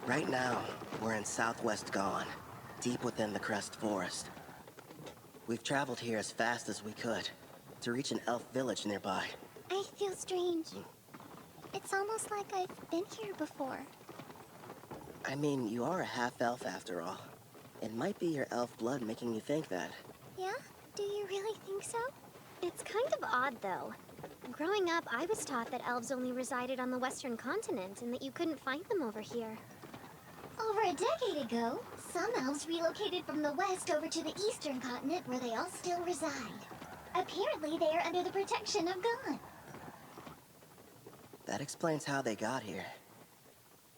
Right now, we're in southwest Gone, deep within the Crest Forest. We've traveled here as fast as we could, to reach an elf village nearby. I feel strange. It's almost like I've been here before. I mean, you are a half-elf after all. It might be your elf blood making you think that. Yeah? Do you really think so? It's kind of odd, though. Growing up, I was taught that elves only resided on the western continent and that you couldn't find them over here. Over a decade ago, some elves relocated from the west over to the eastern continent where they all still reside. Apparently, they are under the protection of God. That explains how they got here.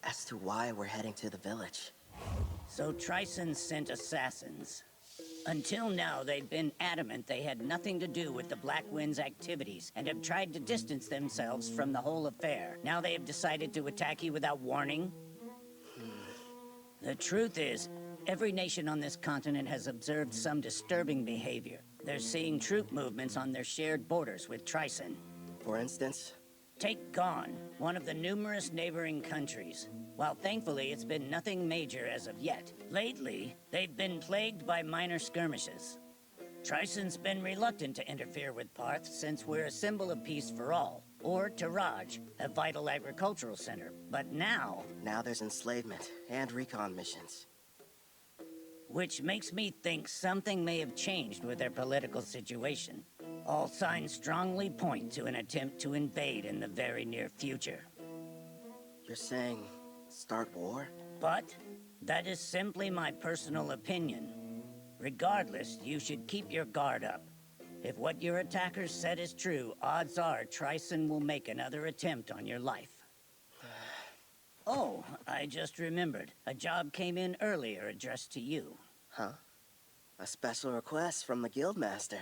As to why we're heading to the village. So Tryson sent assassins. Until now, they've been adamant they had nothing to do with the Black Wind's activities and have tried to distance themselves from the whole affair. Now they have decided to attack you without warning? The truth is, every nation on this continent has observed some disturbing behavior. They're seeing troop movements on their shared borders with Tryson. For instance? Take Gone, one of the numerous neighboring countries. While thankfully it's been nothing major as of yet, lately they've been plagued by minor skirmishes. Tryson's been reluctant to interfere with Parth since we're a symbol of peace for all, or Taraj, a vital agricultural center. But now... Now there's enslavement and recon missions. Which makes me think something may have changed with their political situation. All signs strongly point to an attempt to invade in the very near future. You're saying, start war? But that is simply my personal opinion. Regardless, you should keep your guard up. If what your attackers said is true, odds are Tryson will make another attempt on your life. Oh, I just remembered. A job came in earlier addressed to you. Huh? A special request from the Guildmaster.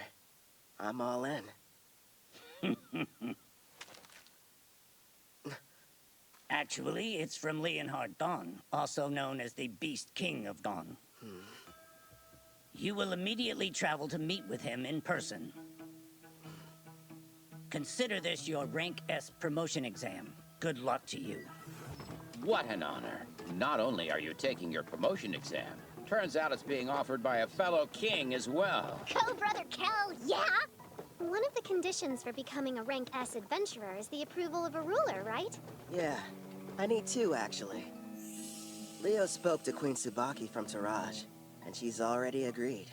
I'm all in. Actually, it's from Leonhard Dawn, also known as the Beast King of Dawn. You will immediately travel to meet with him in person. Consider this your Rank S promotion exam. Good luck to you. What an honor. Not only are you taking your promotion exam, turns out it's being offered by a fellow king as well. Go, Brother Kel, yeah? One of the conditions for becoming a Rank S adventurer is the approval of a ruler, right? Yeah, I need two, actually. Leo spoke to Queen Tsubaki from Taraj, and she's already agreed.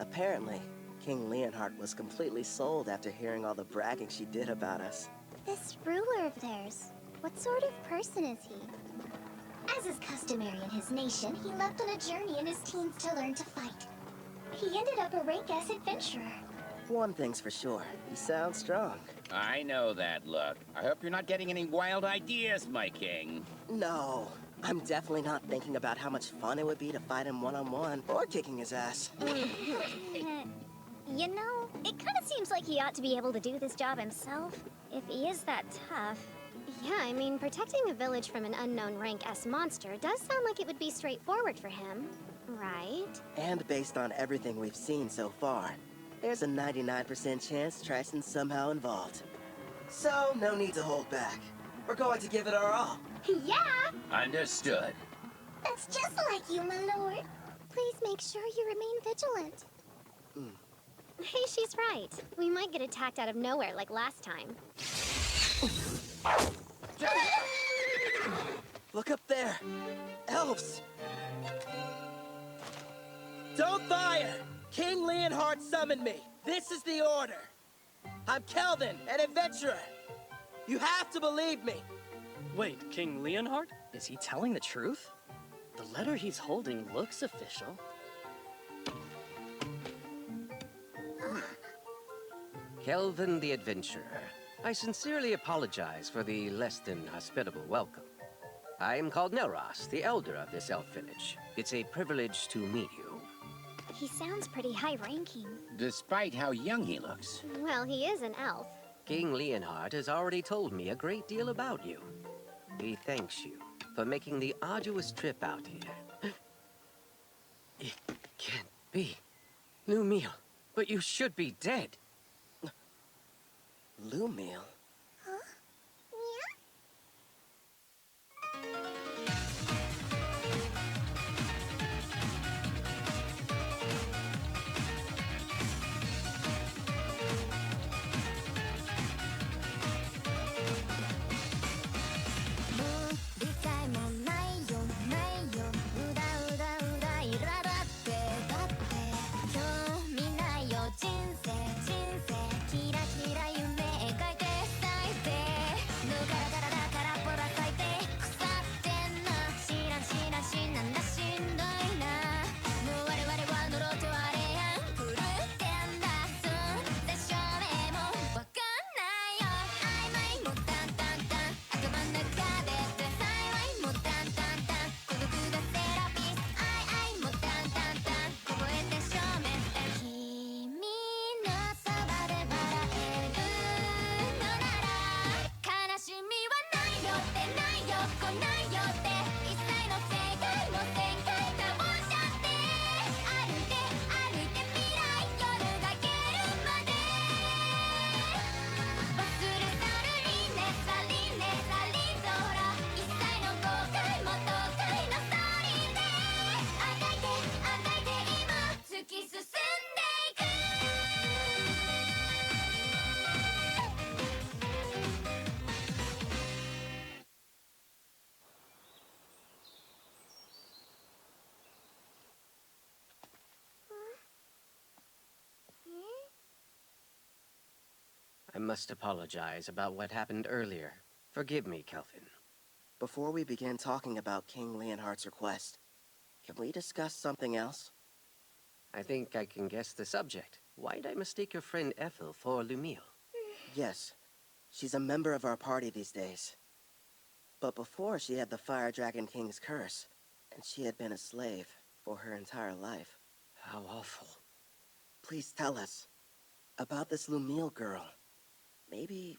Apparently, King Leonhard was completely sold after hearing all the bragging she did about us. This ruler of theirs, what sort of person is he? As is customary in his nation, he left on a journey in his teens to learn to fight. He ended up a rank S adventurer. One thing's for sure, he sounds strong. I know that look. I hope you're not getting any wild ideas, my king. No, I'm definitely not thinking about how much fun it would be to fight him one-on-one or kicking his ass. You know, it kind of seems like he ought to be able to do this job himself, if he is that tough. Yeah, I mean, protecting a village from an unknown Rank S monster does sound like it would be straightforward for him, right? And based on everything we've seen so far, there's a 99% chance Tryson's somehow involved. So, no need to hold back. We're going to give it our all. Yeah! Understood. That's just like you, my lord. Please make sure you remain vigilant. Hey, she's right. We might get attacked out of nowhere like last time. Look up there! Elves! Don't fire! King Leonhard summoned me. This is the order. I'm Kelvin, an adventurer. You have to believe me. Wait, King Leonhard? Is he telling the truth? The letter he's holding looks official. Kelvin the Adventurer. I sincerely apologize for the less than hospitable welcome. I am called Nelros, the elder of this elf village. It's a privilege to meet you. He sounds pretty high-ranking. Despite how young he looks. Well, he is an elf. King Leonhard has already told me a great deal about you. He thanks you for making the arduous trip out here. It can't be. Lumiel, but you should be dead. Lumiel? Huh? I must apologize about what happened earlier. Forgive me, Kelvin. Before we begin talking about King Leonhardt's request, can we discuss something else? I think I can guess the subject. Why'd I mistake your friend Ethel for Lumiel? Yes, she's a member of our party these days. But before, she had the Fire Dragon King's curse, and she had been a slave for her entire life. How awful. Please tell us about this Lumiel girl. Maybe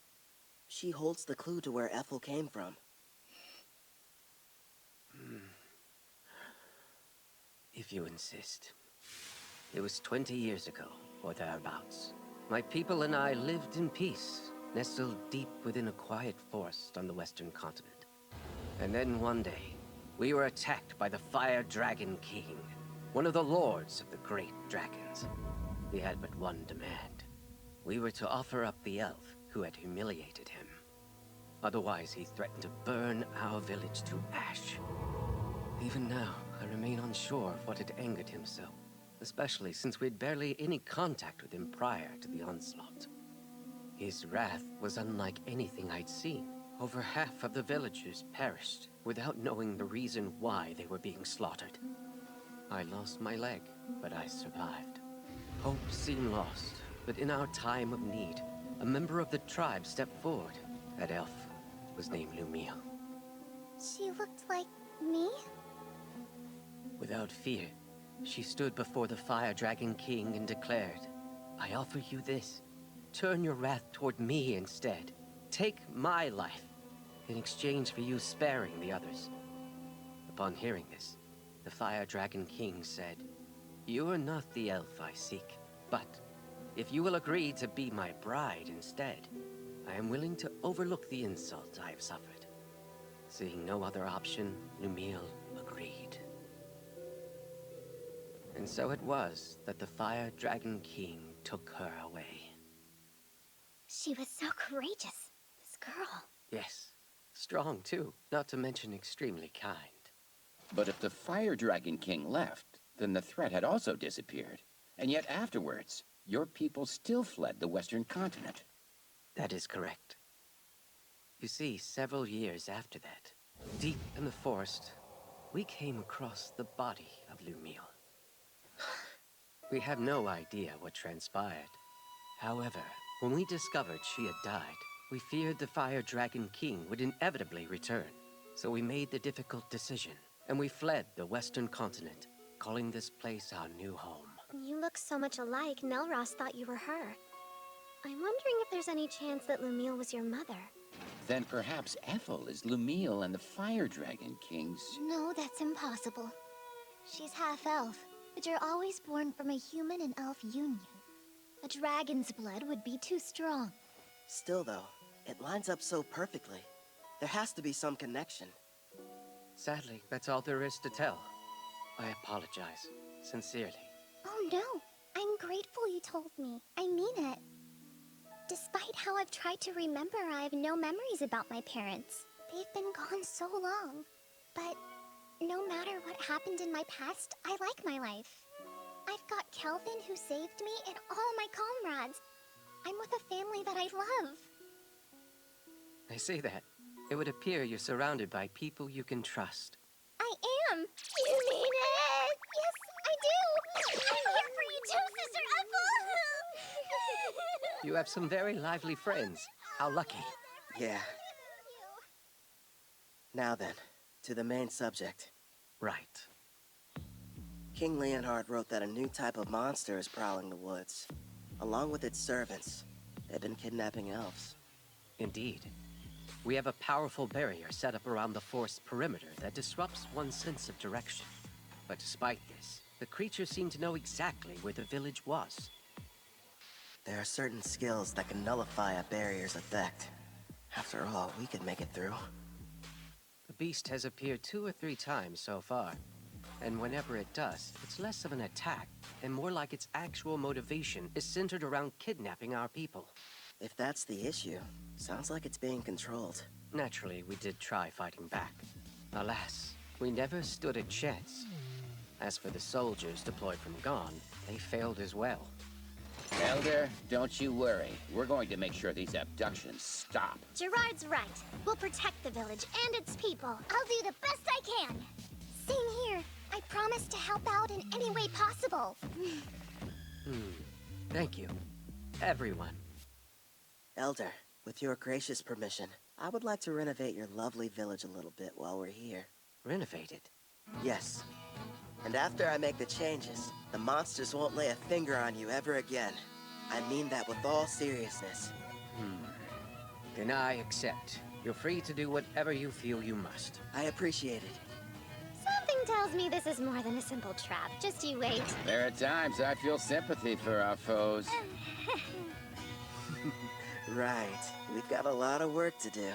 she holds the clue to where Ethel came from. If you insist. It was 20 years ago, or thereabouts. My people and I lived in peace, nestled deep within a quiet forest on the western continent. And then one day, we were attacked by the Fire Dragon King, one of the lords of the great dragons. He had but one demand. We were to offer up the elf who had humiliated him. Otherwise, he threatened to burn our village to ash. Even now, I remain unsure of what had angered him so, especially since we'd barely any contact with him prior to the onslaught. His wrath was unlike anything I'd seen. Over half of the villagers perished without knowing the reason why they were being slaughtered. I lost my leg, but I survived. Hope seemed lost, but in our time of need, a member of the tribe stepped forward. That elf was named Lumiel. She looked like me? Without fear, she stood before the Fire Dragon King and declared, I offer you this. Turn your wrath toward me instead. Take my life, in exchange for you sparing the others. Upon hearing this, the Fire Dragon King said, You are not the elf I seek, but if you will agree to be my bride instead, I am willing to overlook the insult I have suffered. Seeing no other option, Lumiel agreed. And so it was that the Fire Dragon King took her away. She was so courageous, this girl. Yes, strong too, not to mention extremely kind. But if the Fire Dragon King left, then the threat had also disappeared. And yet afterwards, your people still fled the western continent. That is correct. You see, several years after that, deep in the forest, we came across the body of Lumiel. We have no idea what transpired. However, when we discovered she had died, we feared the Fire Dragon King would inevitably return. So we made the difficult decision, and we fled the western continent, calling this place our new home. You look so much alike, Nelros thought you were her. I'm wondering if there's any chance that Lumiel was your mother. Then perhaps Ethel is Lumiel and the Fire Dragon King's... No, that's impossible. She's half-elf, but you're always born from a human and elf union. A dragon's blood would be too strong. Still though, it lines up so perfectly. There has to be some connection. Sadly, that's all there is to tell. I apologize, sincerely. Oh no, I'm grateful you told me. I mean it. Despite how I've tried to remember, I have no memories about my parents. They've been gone so long. But no matter what happened in my past, I like my life. I've got Kelvin who saved me and all my comrades. I'm with a family that I love. I see that. It would appear you're surrounded by people you can trust. I am. You mean it? Yes, I do. I'm here for you too, Sister Ethel. You have some very lively friends. How lucky. Yeah. Now then, to the main subject. Right. King Leonhard wrote that a new type of monster is prowling the woods. Along with its servants, they've been kidnapping elves. Indeed. We have a powerful barrier set up around the forest perimeter that disrupts one's sense of direction. But despite this, the creatures seem to know exactly where the village was. There are certain skills that can nullify a barrier's effect. After all, we could make it through. The beast has appeared 2 or 3 times so far. And whenever it does, it's less of an attack, and more like its actual motivation is centered around kidnapping our people. If that's the issue, sounds like it's being controlled. Naturally, we did try fighting back. Alas, we never stood a chance. As for the soldiers deployed from Gone, they failed as well. Elder, don't you worry. We're going to make sure these abductions stop. Gerard's right. We'll protect the village and its people. I'll do the best I can. Same here. I promise to help out in any way possible. Thank you, everyone. Elder, with your gracious permission, I would like to renovate your lovely village a little bit while we're here. Renovated. Yes. And after I make the changes, the monsters won't lay a finger on you ever again. I mean that with all seriousness. Then I accept. You're free to do whatever you feel you must. I appreciate it. Something tells me this is more than a simple trap. Just you wait. There are times I feel sympathy for our foes. Right. We've got a lot of work to do.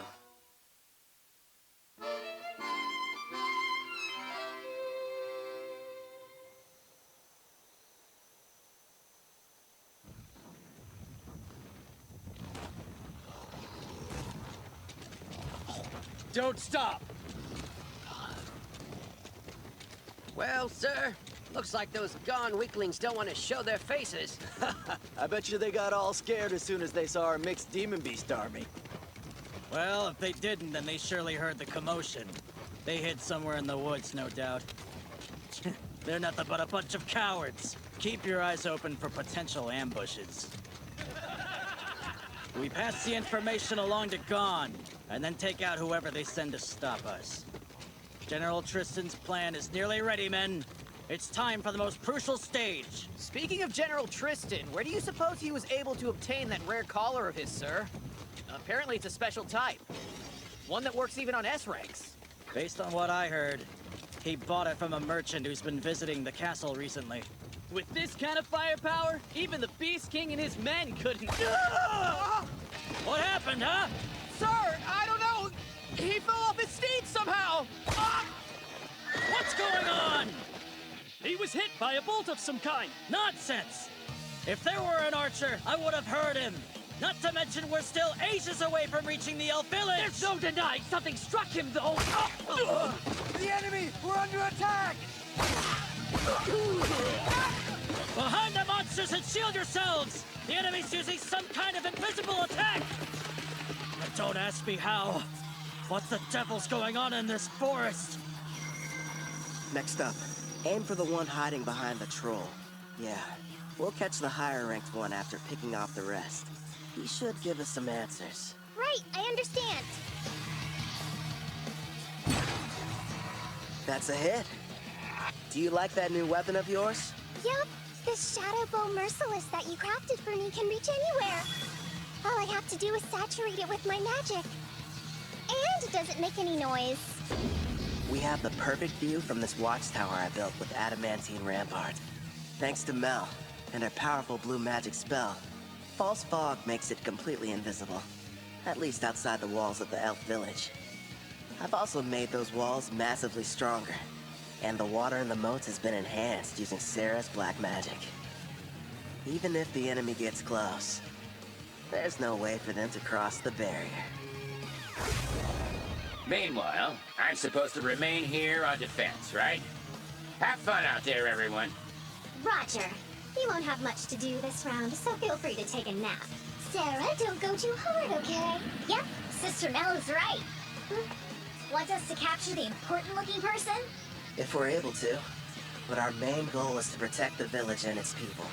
Don't stop! Well, sir, looks like those Gone weaklings don't want to show their faces. I bet you they got all scared as soon as they saw our mixed demon beast army. Well, if they didn't, then they surely heard the commotion. They hid somewhere in the woods, no doubt. They're nothing but a bunch of cowards. Keep your eyes open for potential ambushes. We pass the information along to Gone, and then take out whoever they send to stop us. General Tristan's plan is nearly ready, men. It's time for the most crucial stage. Speaking of General Tristan, where do you suppose he was able to obtain that rare collar of his, sir? Apparently it's a special type. One that works even on S-ranks. Based on what I heard, he bought it from a merchant who's been visiting the castle recently. With this kind of firepower, even the Beast King and his men couldn't... What happened, huh? Sir, I don't know! He fell off his steed somehow! What's going on? He was hit by a bolt of some kind. Nonsense! If there were an archer, I would have heard him. Not to mention we're still ages away from reaching the elf village! There's no denying something struck him, though! The enemy! We're under attack! Behind the monsters and shield yourselves! The enemy's using some kind of invisible attack! But don't ask me how. What the devil's going on in this forest? Next up, aim for the one hiding behind the troll. Yeah, we'll catch the higher-ranked one after picking off the rest. He should give us some answers. Right, I understand. That's a hit. Do you like that new weapon of yours? Yup, this shadow bow merciless that you crafted for me can reach anywhere. All I have to do is saturate it with my magic. And it doesn't make any noise. We have the perfect view from this watchtower I built with adamantine rampart. Thanks to Mel and her powerful blue magic spell, false fog makes it completely invisible. At least outside the walls of the elf village. I've also made those walls massively stronger. And the water in the moats has been enhanced using Sarah's black magic. Even if the enemy gets close, there's no way for them to cross the barrier. Meanwhile, I'm supposed to remain here on defense, right? Have fun out there, everyone. Roger. We won't have much to do this round, so feel free to take a nap. Sarah, don't go too hard, okay? Yep, Sister Mel is right. want us to capture the important-looking person? If we're able to. But our main goal is to protect the village and its people.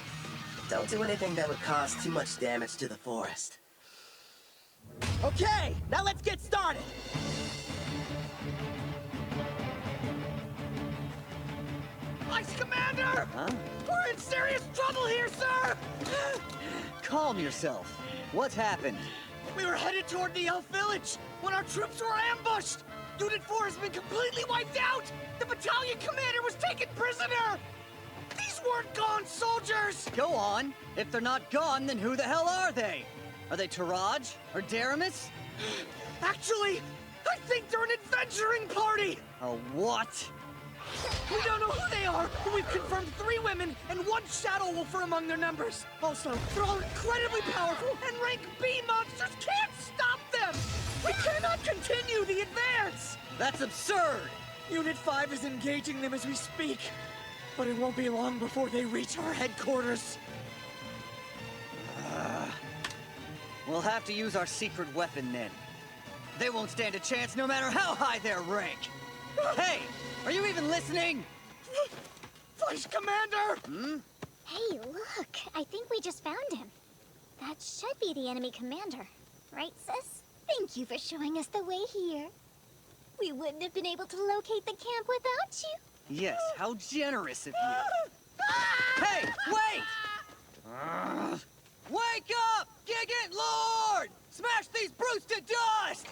Don't do anything that would cause too much damage to the forest. Okay, now let's get started. Ice Commander! Huh? We're in serious trouble here, sir! Calm yourself. What's happened? We were headed toward the Elf Village when our troops were ambushed! Unit 4 has been completely wiped out! The battalion commander was taken prisoner! These weren't gone soldiers! Go on. If they're not gone, then who the hell are they? Are they Taraj or Daramus? Actually, I think they're an adventuring party! A what? We don't know who they are, but we've confirmed 3 women and 1 Shadow Wolfer among their numbers. Also, they're all incredibly powerful, and rank B monsters can't stop them! We cannot continue the advance! That's absurd! Unit 5 is engaging them as we speak, but it won't be long before they reach our headquarters. We'll have to use our secret weapon then. They won't stand a chance no matter how high their rank. Hey, are you even listening? Vice Commander! Hey, look. I think we just found him. That should be the enemy commander. Right, sis? Thank you for showing us the way here. We wouldn't have been able to locate the camp without you. Yes, how generous of you. Hey, wait! Wake up! Gigant Lord! Smash these brutes to dust!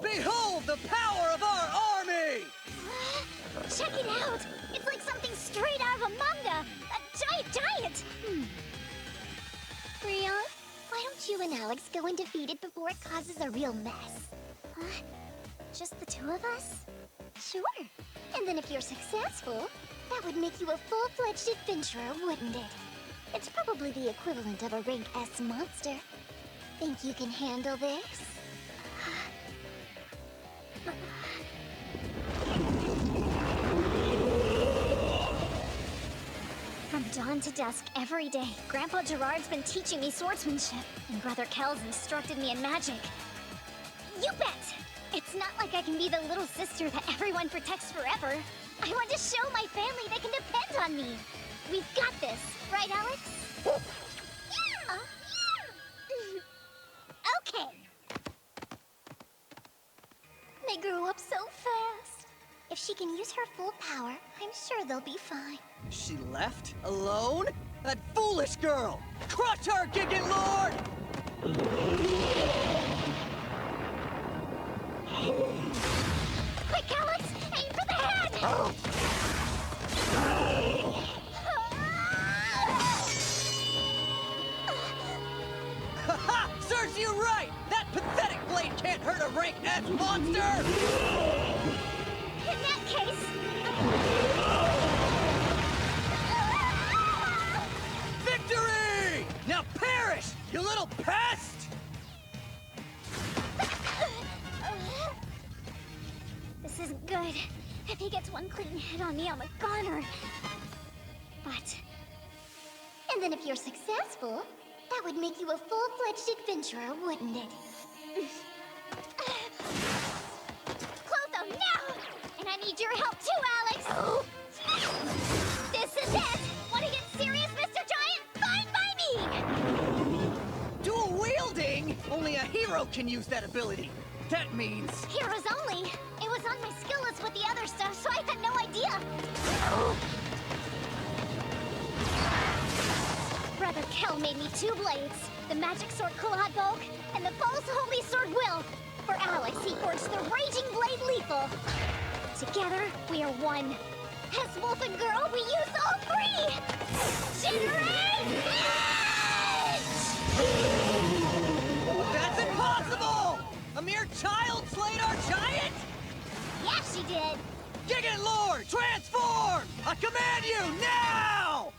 Behold the power of our army! Check it out! It's like something straight out of a manga! A giant! Rion, why don't you and Alex go and defeat it before it causes a real mess? Huh? Just the 2 of us? Sure. And then if you're successful, that would make you a full-fledged adventurer, wouldn't it? It's probably the equivalent of a rank S monster. Think you can handle this? From dawn to dusk every day, Grandpa Gerard's been teaching me swordsmanship, and Brother Kel's instructed me in magic. You bet! It's not like I can be the little sister that everyone protects forever. I want to show my family they can depend on me. We've got this, right, Alex? Okay. They grew up so fast. If she can use her full power, I'm sure they'll be fine. She left? Alone? That foolish girl! Crush her, Gigant Lord! Quick, Alex! Aim for the head! Ha! Serves you right! That pathetic blade can't hurt a rank S monster! In that case... Victory! Now perish, you little pest! This isn't good. If he gets one clean hit on me, I'm a goner. But... And then if you're successful, that would make you a full-fledged adventurer, wouldn't it? Clotho, now! And I need your help too, Alex! This is it! Want to get serious, Mr. Giant? Fine by me! Dual wielding? Only a hero can use that ability. That means... Heroes only. It was on my skill list with the other stuff, so I had no idea. Brother Kel made me 2 blades. The magic sword Kalad and the false holy sword Will. For Alex, he forged the raging blade Lethal. Together, we are one. As Wolf and Girl, we use all 3! Generate That's impossible! A mere child slayed our giant? Yeah, she did. Gigant Lord, transform! I command you, now!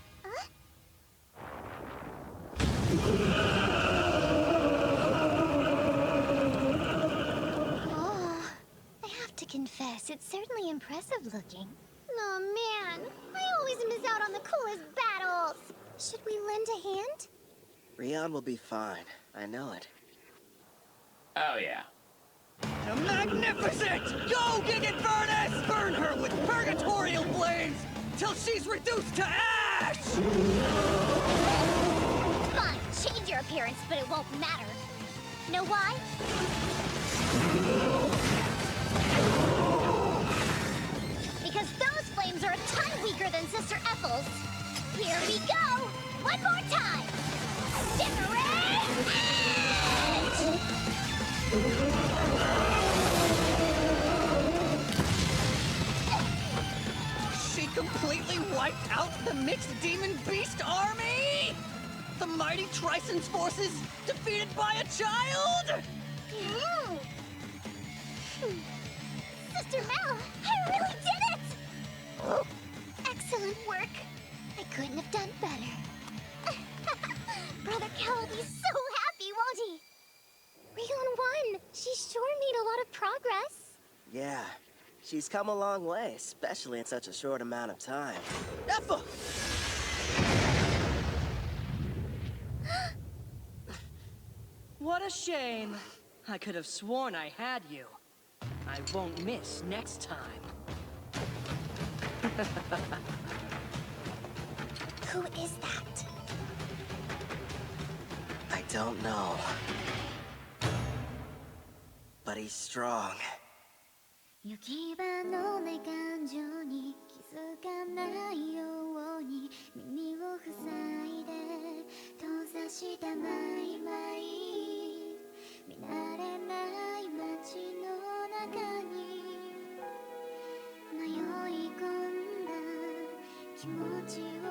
Oh, I have to confess, it's certainly impressive looking. Oh man, I always miss out on the lend a hand? Rion will be fine. I know it. Oh, yeah. Magnificent! Go, Gigant Furnace! Burn her with purgatorial flames till she's reduced to ash! Fine, change your appearance, but it won't matter. Know why? Because those flames are a ton weaker than Sister Ethel's. Here we go! One more time! Different edge! She completely wiped out the mixed demon beast army? The mighty Trison's forces defeated by a child? Sister Mel, I really did it! Excellent work. I couldn't have done better. Brother Cal will be so happy, won't he? Rion won. She sure made a lot of progress. Yeah, she's come a long way, especially in such a short amount of time. Ethel! What a shame. I could have sworn I had you. I won't miss next time. Who is that? I don't know. But he's strong. 行き場のない感情に気づかないように耳を塞いで閉ざしたマイマイ見慣れない街の中に迷い込んだ気持ちを